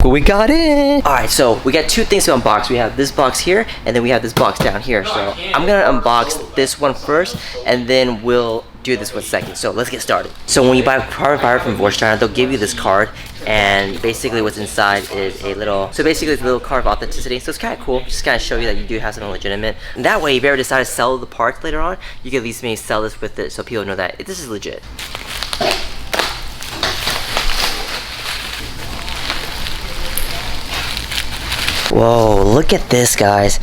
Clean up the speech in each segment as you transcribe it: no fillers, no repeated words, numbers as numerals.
who we got in. All right, so we got two things to unbox. We have this box here, and then we have this box down here. So I'm gonna unbox this one first, and then we'll do this one second. So let's get started. So when you buy a carbon fiber from Vorsteiner, they'll give you this card, and basically what's inside is a little, so basically it's a little card of authenticity. So it's kind of cool, just kind of show you that you do have something legitimate. And that way, if you ever decide to sell the parts later on, you can at least maybe sell this with it, so people know that this is legit. Whoa, look at this, guys.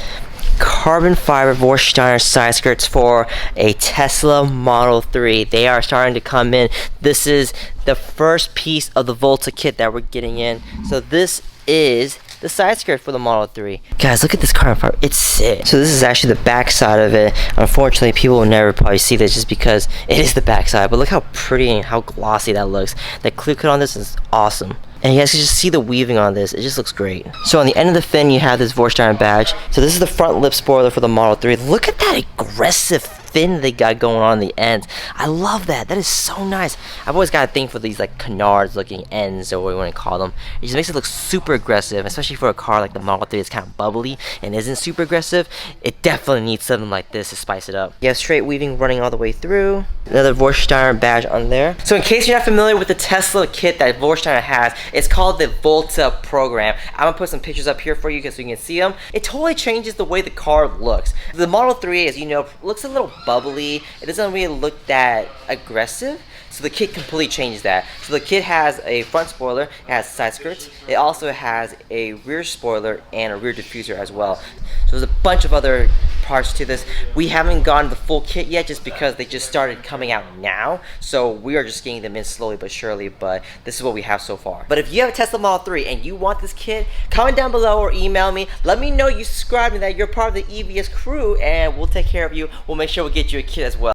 Carbon fiber Vorsteiner side skirts for a Tesla Model 3. They are starting to come in. This is the first piece of the Volta kit that we're getting in. So this is the side skirt for the Model 3. Guys, look at this carbon fiber. It's sick. So this is actually the back side of it. Unfortunately, people will never probably see this just because it is the back side. But look how pretty and how glossy that looks. The clear cut on this is awesome. And you guys can just see the weaving on this. It just looks great. So on the end of the fin, you have this Vorsteiner badge. So this is the front lip spoiler for the Model 3. Look at that aggressive fin they got going on the ends. I love that. That is so nice. I've always got a thing for these like canards looking ends, or what you want to call them. It just makes it look super aggressive, especially for a car like the Model 3 that's kind of bubbly and isn't super aggressive. It definitely needs something like this to spice it up. You have straight weaving running all the way through. Another Vorsteiner badge on there. So in case you're not familiar with the Tesla kit that Vorsteiner has, it's called the Volta program. I'm gonna put some pictures up here for you guys so you can see them. It totally changes the way the car looks. The Model 3, as you know, looks a little bubbly. It doesn't really look that aggressive. So the kit completely changes that. So the kit has a front spoiler, it has side skirts. It also has a rear spoiler and a rear diffuser as well. So there's a bunch of other parts to this. We haven't gotten the full kit yet just because they just started coming out now. So we are just getting them in slowly but surely, but this is what we have so far. But if you have a Tesla Model 3 and you want this kit, comment down below or email me. Let me know you subscribed and that you're part of the EVS crew, and we'll take care of you. We'll make sure we get you a kit as well.